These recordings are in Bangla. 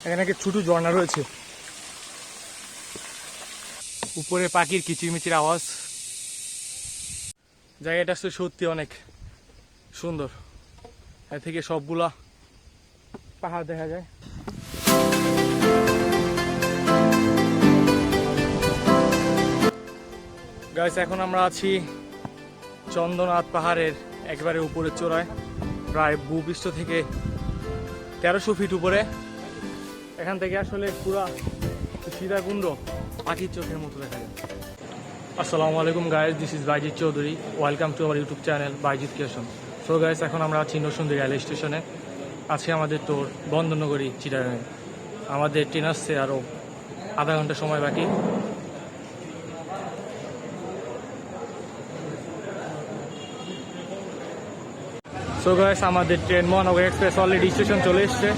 এখানে একটা ছোট ঝর্ণা রয়েছে, উপরে পাখির কিচিরমিচির আওয়াজ। জায়গাটা সত্যি অনেক সুন্দর, এর থেকে সবগুলা পাহাড় দেখা যায়। গাইস, এখন আমরা আছি চন্দ্রনাথ পাহাড়ের একবারে উপরে চূড়ায়, প্রায় ভূপৃষ্ঠ থেকে 1300 ফিট উপরে। এখান থেকে আসলে পুরা সীতাকুণ্ড পাখির চোখের মতো দেখা যায়। আসসালামু আলাইকুম guys, this is Baijit Chowdhury, welcome to our YouTube channel Baijit creation. So guys, এখন আমরা আছি নরসিংদী রেল স্টেশনে। আজকে আমাদের তোর বন্দরনগরী চিটাগাং। আমাদের ট্রেন আসছে আরও আধা ঘন্টা সময় বাকি। সো গাইস, আমাদের ট্রেন মহানগর এক্সপ্রেস অলরেডি স্টেশন চলে এসছে।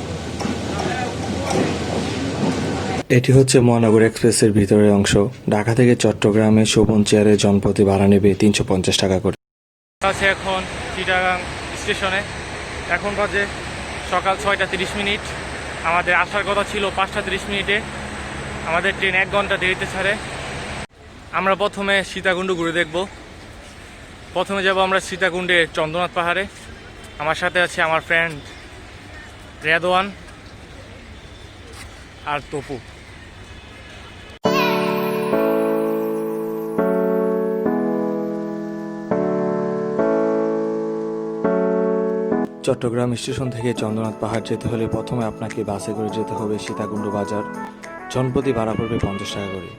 এটি হচ্ছে মহানগর এক্সপ্রেসের ভিতরের অংশ। ঢাকা থেকে চট্টগ্রামে শোভন চেয়ারে জনপ্রতি ভাড়া নেবে 350 টাকা করে। আছে এখন চিটাগাং স্টেশনে। এখন বাজে সকাল 6টা 30 মিনিট। আমাদের আসার কথা ছিল 5টা 30 মিনিটে। আমাদের ট্রেন 1 ঘন্টা দেরিতে ছাড়ে। আমরা প্রথমে সীতাকুণ্ড ঘুরে দেখব। প্রথমে যাব আমরা সীতাকুণ্ডের চন্দ্রনাথ পাহাড়ে। আমার সাথে আছে আমার ফ্রেন্ড রেদওয়ান আর তপু। চট্টগ্রাম স্টেশন থেকে চন্দ্রনাথ পাহাড় যেতে হলে প্রথমে আপনাকে বাসে করে যেতে হবে সীতাকুণ্ড বাজার। জনপ্রতি ভাড়া পড়বে 50 টাকা করে।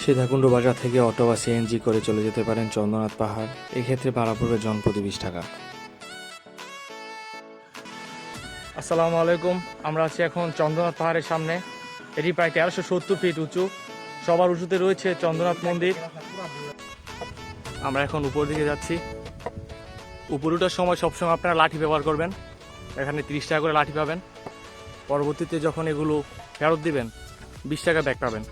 সীতাকুণ্ড বাজার থেকে অটো বা সিএনজি করে চলে যেতে পারেন চন্দ্রনাথ পাহাড়। এক্ষেত্রে ভাড়া পড়বে জনপ্রতি 20 টাকা। আসসালামু আলাইকুম, আমরা আছি এখন চন্দ্রনাথ পাহাড়ের সামনে। এটি প্রায় 1370 ফিট উঁচু। সবার উঁচুতে রয়েছে চন্দ্রনাথ মন্দির। আমরা এখন উপর দিকে যাচ্ছি। উপরে ওঠার সময় সবসময় আপনারা লাঠি ব্যবহার করবেন। এখানে 30 টাকা করে লাঠি পাবেন। পরবর্তীতে যখন এগুলো ফেরত দিবেন 20 টাকা ব্যাক পাবেন।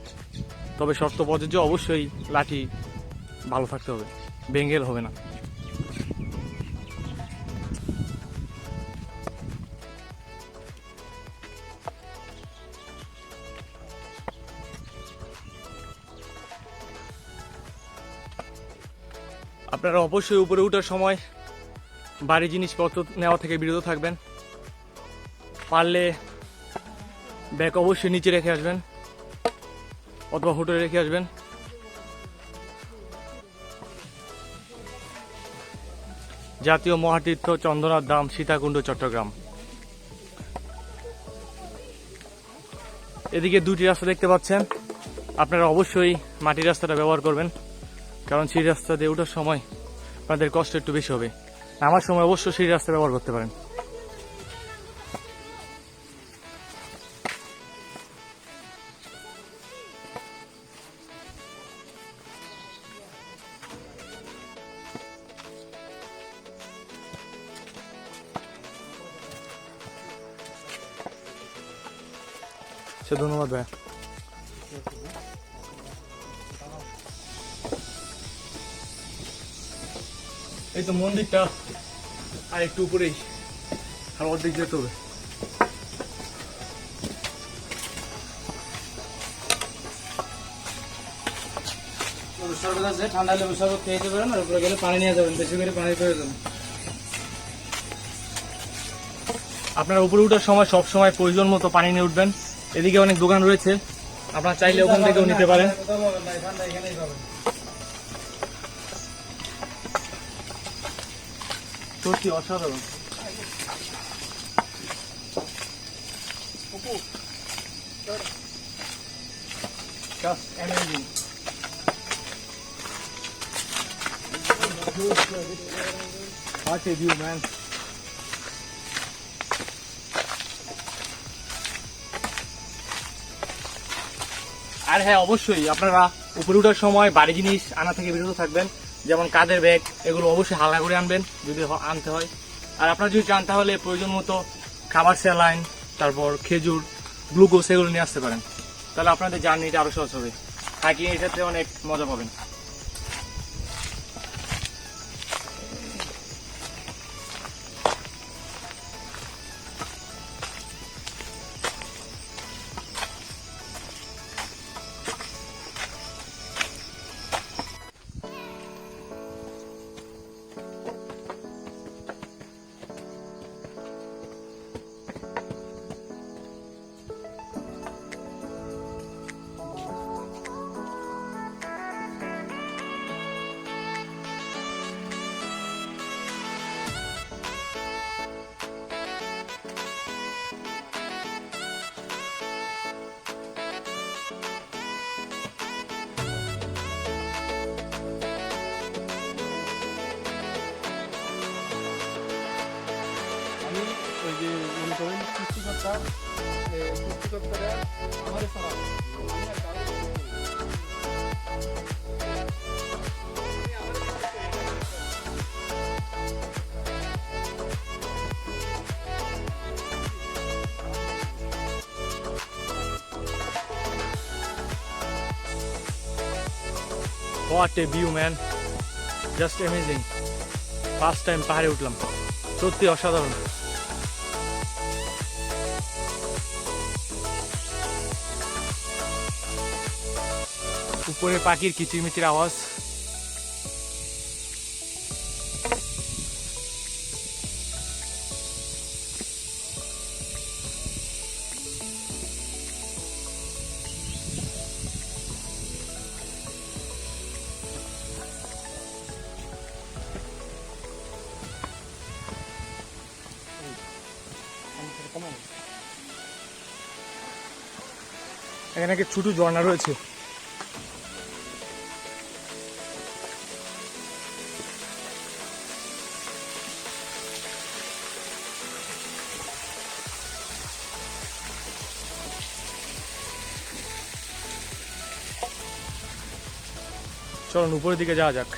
তবে শর্ত প্রযোজ্য, অবশ্যই লাঠি ভালো থাকতে হবে, বেঙ্গেল হবে না। আপনারা অবশ্যই উপরে ওঠার সময় ভারী জিনিসপত্র নেওয়া থেকে বিরত থাকবেন। পারলে ব্যাগ অবশ্যই নিচে রেখে আসবেন অথবা হোটেলে রেখে আসবেন। জাতীয় মহাতীর্থ চন্দ্রনাথ ধাম, সীতাকুণ্ড, চট্টগ্রাম। এদিকে দুটি রাস্তা দেখতে পাচ্ছেন। আপনারা অবশ্যই মাটির রাস্তাটা ব্যবহার করবেন, কারণ সেই রাস্তা দিয়ে ওঠার সময় আপনাদের কষ্ট একটু বেশি হবে। নামার সময় অবশ্যই সেই রাস্তা ব্যবহার করতে পারেন। ধন্যবাদ ভাই। এই তো মন্দিরটা, আর একটু উপরেই, আর অর্ধেক যেতে হবে। ঠান্ডা লেবু শরবত খেয়ে যেতে পারেন, আর উপরে গেলে পানি নিয়ে যাবেন, বেশি করে পানি প্রয়োজন। আপনারা উপরে উঠার সময় সব সময় প্রয়োজন মতো পানি নিয়ে উঠবেন। এদিকে অনেক দোকান রয়েছে, আপনারা চাইলে ওখান থেকেও নিতে পারেন। সত্যি অসাধারণ। Just amazing. What a view, man. আর হ্যাঁ, অবশ্যই আপনারা উপরে ওঠার সময় ভারী জিনিস আনা থেকে বিরত থাকবেন, যেমন কাঁধের ব্যাগ, এগুলো অবশ্যই হালকা করে আনবেন যদি আনতে হয়। আর আপনারা যদি চান তাহলে প্রয়োজন মতো খাবার, স্যালাইন, তারপর খেজুর, গ্লুকোজ এগুলো নিয়ে আসতে পারেন। তাহলে আপনাদের জার্নিটা আরো সহজ হবে। হাইকিং এর ক্ষেত্রে অনেক মজা পাবেন। What a view, man! Just amazing. First time পাহাড়ে উঠলাম, সত্যি অসাধারণ। উপরে পাখির কিচিরমিচির আওয়াজ। এখানে একটা ছোট ঝর্ণা রয়েছে। চলুন উপরের দিকে যাওয়া যাক।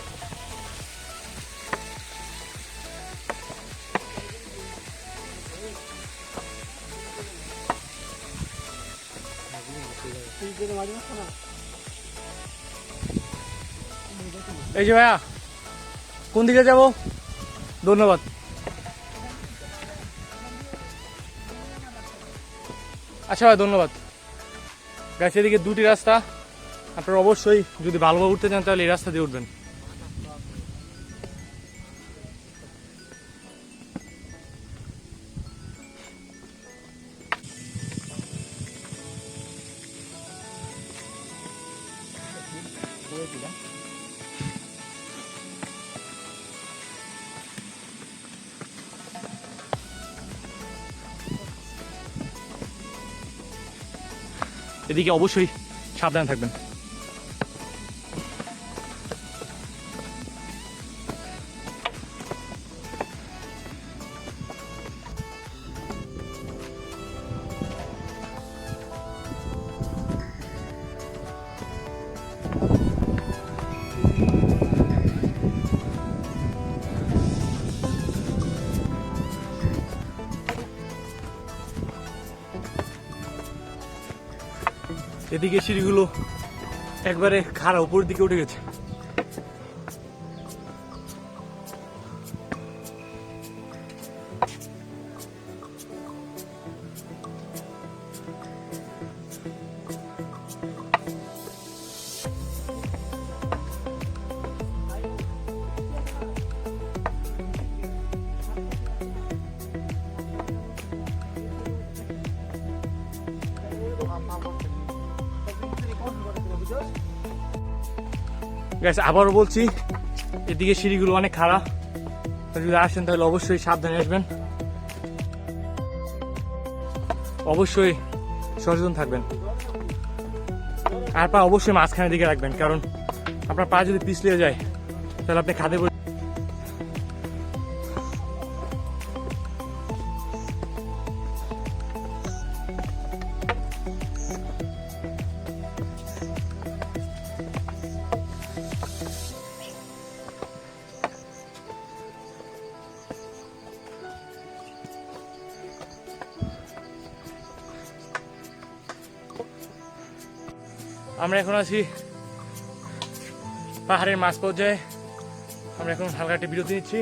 এই যে ভাইয়া, কোন দিকে যাব? ধন্যবাদ। আচ্ছা ভাই, ধন্যবাদ। গাছ এদিকে দুটি রাস্তা, আপনারা অবশ্যই যদি ভালোভাবে উঠতে চান তাহলে এই রাস্তা দিয়ে উঠবেন। এদিকে অবশ্যই সাবধান থাকবেন। এদিকে সিঁড়িগুলো একবারে খাড়া উপরের দিকে উঠে গেছে। গাইস, আবারও বলছি, এদিকে সিঁড়িগুলো অনেক খাড়া। যদি আসেন তাহলে অবশ্যই সাবধানে আসবেন, অবশ্যই সচেতন থাকবেন। আর পা অবশ্যই মাঝখানের দিকে রাখবেন, কারণ আপনার পা যদি পিছলে যায় তাহলে আপনি খাদে পড়ে। আমরা এখন আছি পাহাড়ের মাঝ পর্যায়ে। আমরা এখন হালকা একটা বিরতি নিচ্ছি,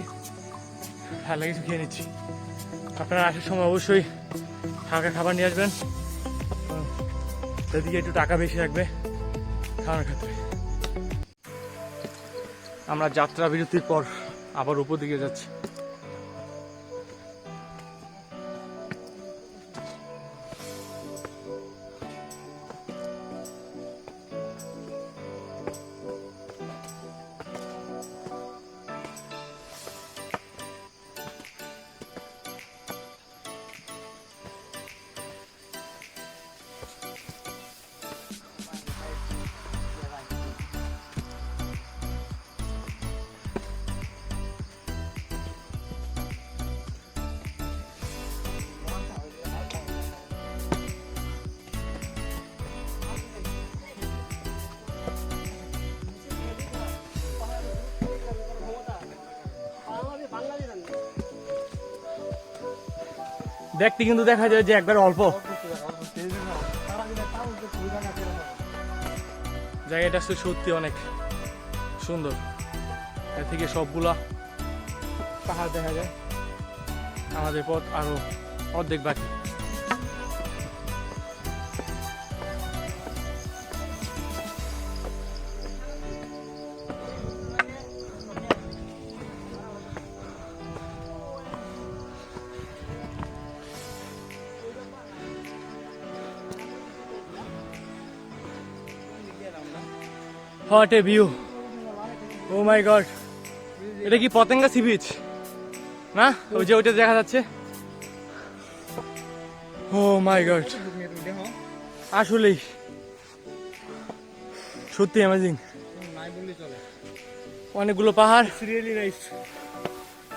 হালকা কিছু খেয়ে নিচ্ছি। আপনারা আসার সময় অবশ্যই হালকা খাবার নিয়ে আসবেন, সেদিকে একটু টাকা বেশি লাগবে খাওয়ানোর ক্ষেত্রে। আমরা যাত্রা বিরতির পর আবার উপর দিকে যাচ্ছি। দেখতে কিন্তু দেখা যায় যে একবার অল্প জায়গাটা আসলে সত্যি অনেক সুন্দর। এর থেকে সবগুলা পাহাড় দেখা যায়। আমাদের পথ আরো অর্ধেক বাকি। What a view! Oh my god! এটা কি পতেঙ্গা সি বিচ না? ওই যে ওইটা দেখা যাচ্ছে। Oh my god! আসলেই সত্যি অ্যামেজিং। অনেকগুলো পাহাড়,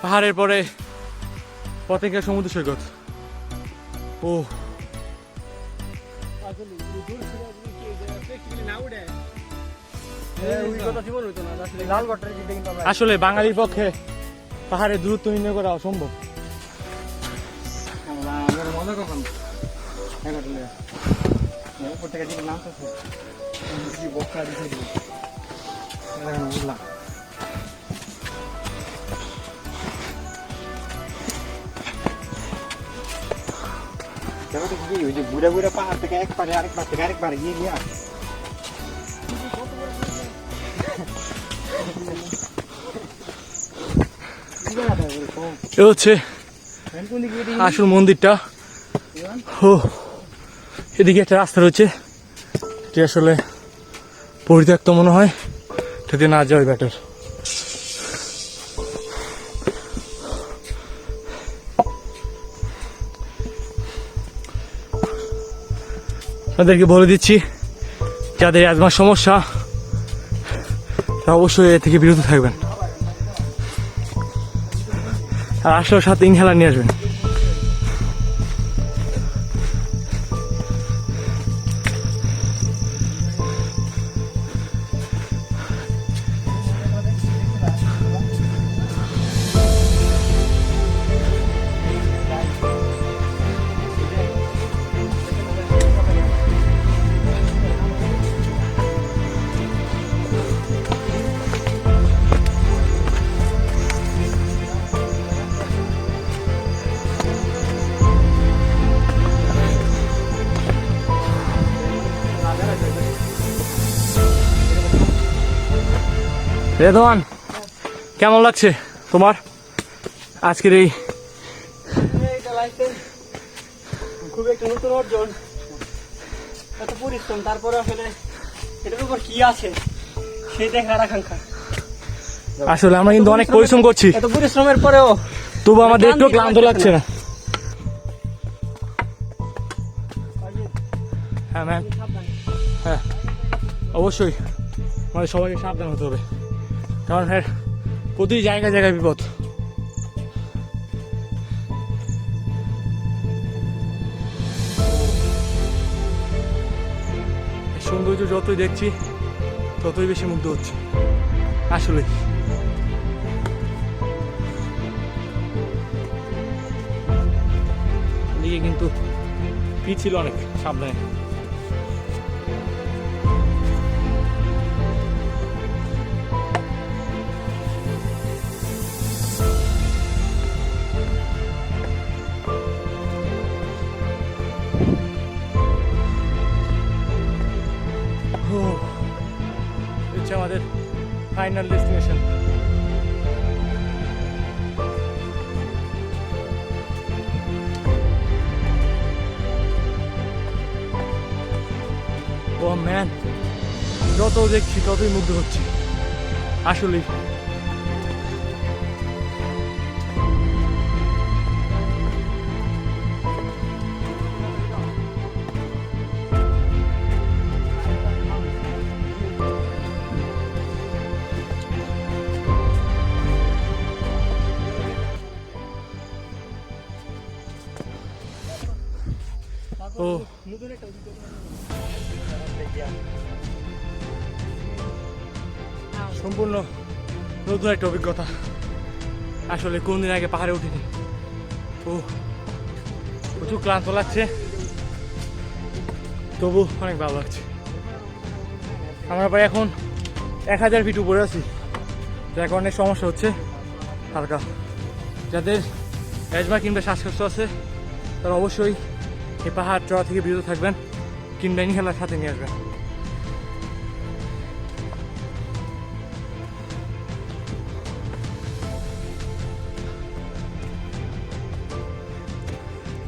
পাহাড়ের পরে পতেঙ্গা সমুদ্র সৈকত। ও আসলে বাঙালির পক্ষে পাহাড়ের দূরত্ব নির্ণয় করা অসম্ভব। ঘুরে ঘুরে পাহাড় থেকে একবারে আরেকবার থেকে আরেকবার গিয়ে গিয়ে এ হচ্ছে আসল মন্দিরটা। ও এদিকে একটা রাস্তা রয়েছে, এটি আসলে পরিত্যক্ত মনে হয়, এটাতে না যাওয়াই বেটার। আপনাদেরকে বলে দিচ্ছি, যাদের অ্যাজমার সমস্যা তারা অবশ্যই এর থেকে বিরত থাকবেন, আর আসার সাথে ইনহেলার নিয়ে আসবেন। রেদওয়ান, কেমন লাগছে তোমার আজকের এই? খুব একটা নতুন অর্জন, এত পরিশ্রম, তারপরে আসলে এটার উপর কি আছে সেই দেখার আকাঙ্ক্ষা। আসলে আমরা কিন্তু অনেক পরিশ্রম করছি, এত পরিশ্রমের পরেও তবু আমাদের একটু ক্লান্ত লাগছে না। হ্যাঁ ম্যাম, হ্যাঁ অবশ্যই আমাদের সবাইকে সাবধান হতে হবে, কারণ হ্যাঁ প্রতি জায়গায় জায়গায় বিপদ। সৌন্দর্য যতই দেখছি ততই বেশি মুগ্ধ হচ্ছে আসলে। এদিকে কিন্তু পিছিল অনেক, সাবধানে। হচ্ছে আমাদের ফাইনাল ডেস্টিনেশন। ও ম্যান, যত দেখছি ততই মুগ্ধ হচ্ছে আসলে। ও সম্পূর্ণ নতুন একটা অভিজ্ঞতা আসলে, কোনদিন আগে পাহাড়ে উঠিনি। ও প্রচুর ক্লান্ত লাগছে, তবু অনেক ভালো লাগছে। আমরা প্রায় এখন 1000 ফিট উপরে আছি, যার কারণে সমস্যা হচ্ছে হালকা। যাদের অ্যাজমা কিংবা শ্বাসকষ্ট আছে তারা অবশ্যই এই পাহাড় চড়া থেকে বিরত থাকবেন কিংবা ইনহেলার সাথে নিয়ে আসবেন।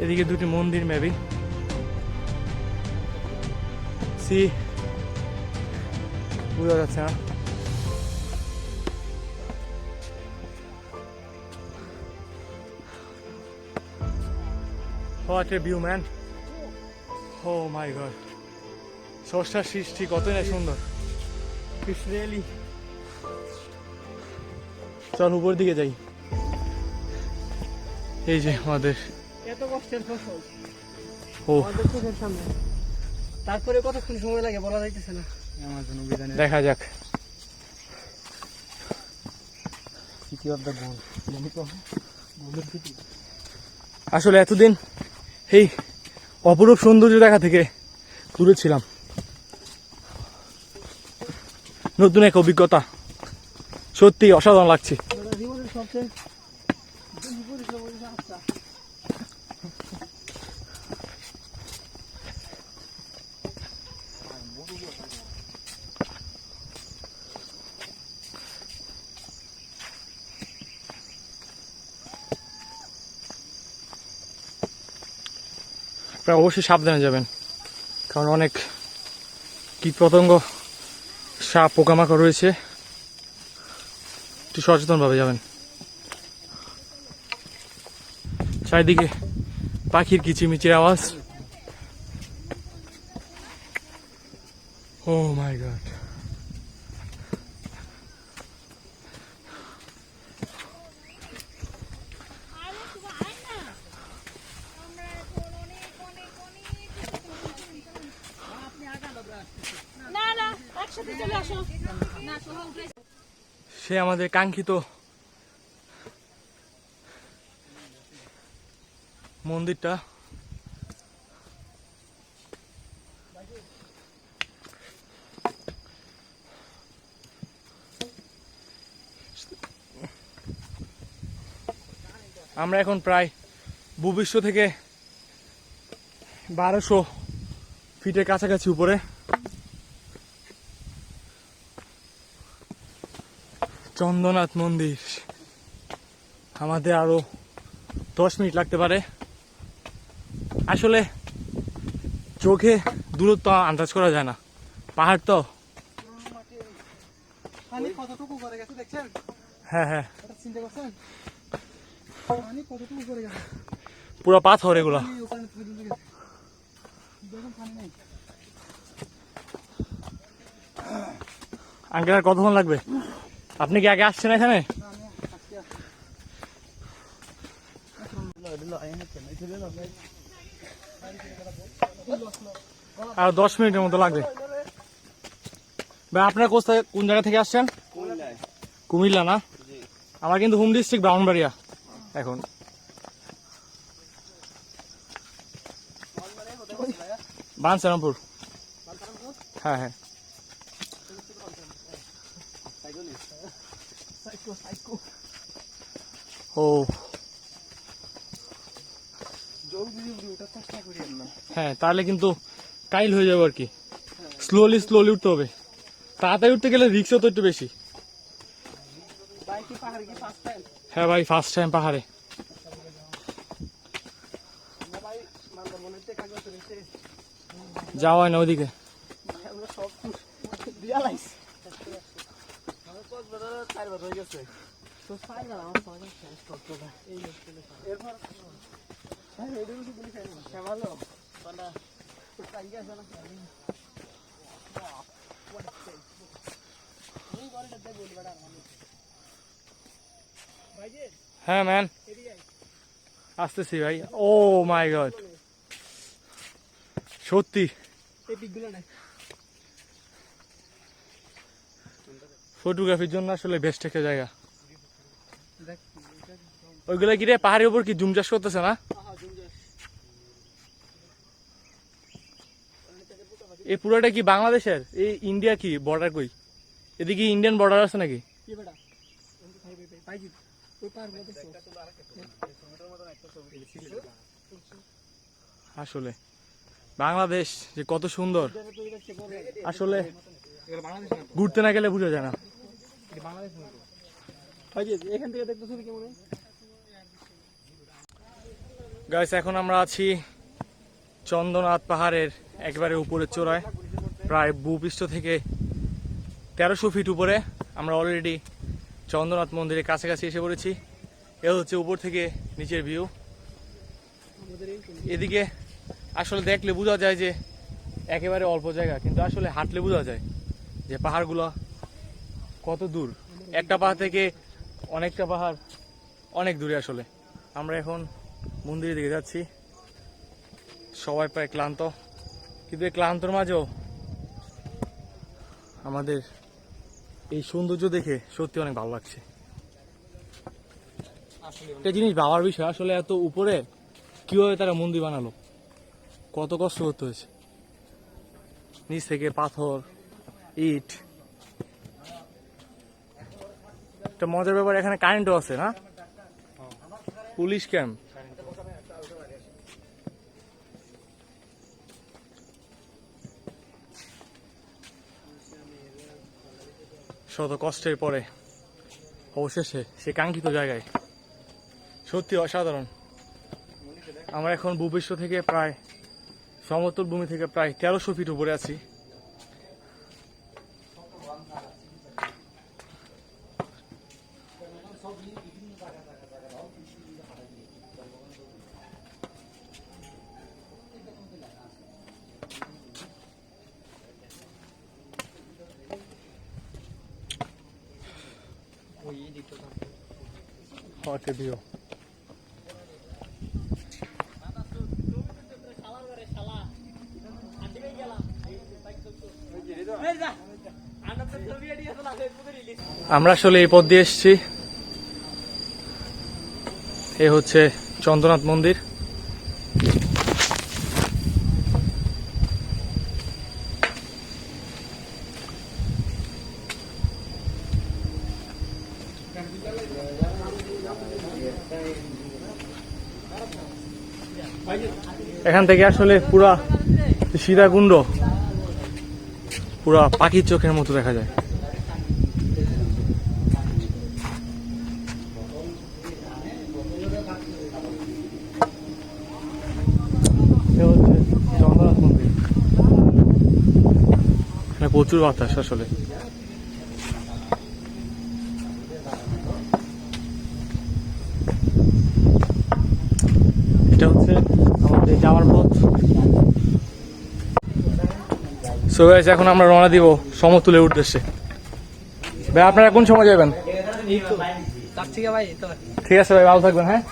এদিকে দুটি মন্দির মেবি সি বোঝা যাচ্ছে না। What a view, man. Oh my god. স্রষ্টার সৃষ্টি কতই না সুন্দর। It's really... চল উপর দিকে যাই। এই যে আমাদের এত কষ্টের ফসল ও আমাদের চোখের সামনে, তারপরে কতক্ষণ সময় লাগে বলা যাইতেছে না। দেখা যাক। সিটি অফ দ্য গোল, আসলে এতদিন এই অপরূপ সৌন্দর্য দেখা থেকে দূরে ছিলাম। নতুন এক অভিজ্ঞতা, সত্যি অসাধারণ লাগছে। জীবনের সবচেয়ে রাস্তা। আপনারা অবশ্যই সাবধানে যাবেন, কারণ অনেক কীট পতঙ্গ, সাপ, পোকামাকড় রয়েছে। একটু সচেতনভাবে যাবেন। চারিদিকে পাখির কিচিমিচির আওয়াজ। ও মাই গড। সে আমাদের কাঙ্ক্ষিত মন্দিরটা। আমরা এখন প্রায় ভূপৃষ্ঠ থেকে 1200 ফিটের কাছাকাছি উপরে। চন্দ্রনাথ মন্দির। আমাদের আরো 10 মিনিট লাগতে পারে। আসলে চোখে দূরত্ব আন্দাজ করা যায় না, পাহাড় তো। কতটুকু করে গেছে দেখছেন? হ্যাঁ হ্যাঁ, চিন্তা করছেন কতটুকু করে গেছে? পুরো পাথর এগুলা। আঙ্কেল আর কতক্ষণ লাগবে? আপনি কি আগে আসছেন এখানে? আর 10 মিনিটের মতো লাগবে। ভাই আপনার কোন জায়গা থেকে আসছেন? কুমিল্লা না? আমার কিন্তু হোম ডিস্ট্রিক্ট ব্রাহ্মণবাড়িয়া। এখন বানসারামপুর। হ্যাঁ হ্যাঁ। ও হ্যাঁ, তাহলে কিন্তু কাইল হয়ে যাবে আর কি। স্লোলি উঠতে হবে। তাড়াতাড়ি উঠতে গেলে রিক্সও তো একটু বেশি। হ্যাঁ ভাই, ফার্স্ট টাইম পাহাড়ে। যাওয়া হয় না ওইদিকে। হ্যাঁ ম্যান, আসতেছি ভাই। ও মাই গড, সত্যি ফটোগ্রাফির জন্য আসলে বেস্ট একটা জায়গা। ওইগুলা কি রে, পাহাড়ের উপর কি জুম চাষ করতেছে না? এই পুরোটা কি বাংলাদেশের? এই ইন্ডিয়া কি বর্ডার কই? এদিকে ইন্ডিয়ান বর্ডার আছে নাকি? কি বেটা পাইজি ওই পার মধ্যে আসলে বাংলাদেশ যে কত সুন্দর, আসলে ঘুরতে না গেলে বোঝা যায় না। পাইজি এখান থেকে দেখতে শুরু কেমন হয়? গাইস, এখন আমরা আছি চন্দ্রনাথ পাহাড়ের একবারে উপরের চূড়ায়, প্রায় ভূপৃষ্ঠ থেকে 1300 ফিট উপরে। আমরা অলরেডি চন্দ্রনাথ মন্দিরের কাছাকাছি এসে পড়েছি। এ হচ্ছে উপর থেকে নিচের ভিউ। এদিকে আসলে দেখলে বোঝা যায় যে একেবারে অল্প জায়গা, কিন্তু আসলে হাঁটলে বোঝা যায় যে পাহাড়গুলো কত দূর। একটা পাহাড় থেকে অনেকটা পাহাড় অনেক দূরে। আসলে আমরা এখন মন্দিরের দিকে যাচ্ছি, সবাই প্রায় ক্লান্ত, কিন্তু এই ক্লান্তর মাঝেও আমাদের এই সৌন্দর্য দেখে সত্যি অনেক ভালো লাগছে। একটা জিনিস ভাবার বিষয়, আসলে এত উপরে কিভাবে তারা মন্দির বানালো, কত কষ্ট করতে হয়েছে। নিচ থেকে পাথর, ইট। একটা মজার ব্যাপার, এখানে কারেন্টও আছে না? Police camp. শত কষ্টের পরে অবশেষে সে কাঙ্ক্ষিত জায়গায়, সত্যি অসাধারণ। আমরা এখন ভূপৃষ্ঠ থেকে প্রায়, সমতল ভূমি থেকে প্রায় 1300 ফিট উপরে আছি। What a view. আমরা আসলে এই পথ দিয়ে এসেছি। এ হচ্ছে চন্দ্রনাথ মন্দির। এখান থেকে আসলে পুরা সীতাকুণ্ড পুরা পাখির চোখের মতো দেখা যায়। চন্দ্রনাথ মন্দির, এখানে প্রচুর বাতাস। আসলে এটা হচ্ছে আমাদের যাওয়ার পথ। সো গাইস, এখন আমরা রওনা দিব সমতুলের উদ্দেশ্যে। ভাই, আপনারা কোন সময় যাবেন? ঠিক আছে ভাই, ভালো থাকবেন। হ্যাঁ,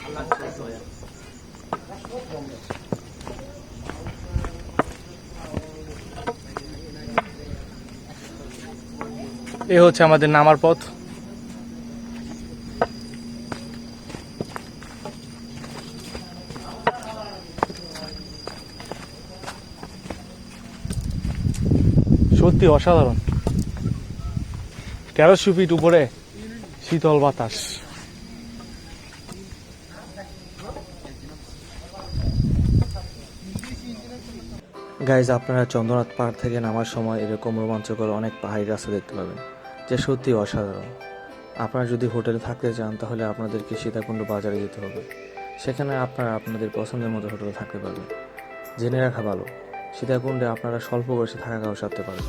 এ হচ্ছে আমাদের নামার পথ। সত্যি অসাধারণ, 1300 ফিট উপরে শীতল বাতাস। গাইজ, আপনারা চন্দ্রনাথ পাহাড় থেকে নামার সময় এরকম রোমাঞ্চকর অনেক পাহাড়ি রাস্তা দেখতে পাবেন, যা সত্যি অসাধারণ। আপনারা যদি হোটেলে থাকতে চান তাহলে আপনাদেরকে সীতাকুণ্ড বাজারে যেতে হবে। সেখানে আপনারা আপনাদের পছন্দের মতো হোটেলে থাকতে পারবেন। জেনে রাখা ভালো, সীতাকুণ্ডে আপনারা স্বল্প বয়সে থাকা খাওয়া সারতে পারবেন।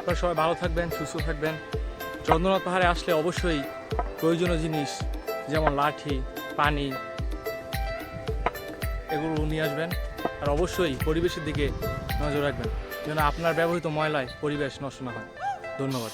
আপনারা সবাই ভালো থাকবেন, সুস্থ থাকবেন। চন্দ্রনাথ পাহাড়ে আসলে অবশ্যই প্রয়োজনীয় জিনিস যেমন লাঠি, পানি এগুলো নিয়ে আসবেন। আর অবশ্যই পরিবেশের দিকে নজর রাখবেন যেন আপনার ব্যবহৃত ময়লায় পরিবেশ নষ্ট না হয়। ধন্যবাদ।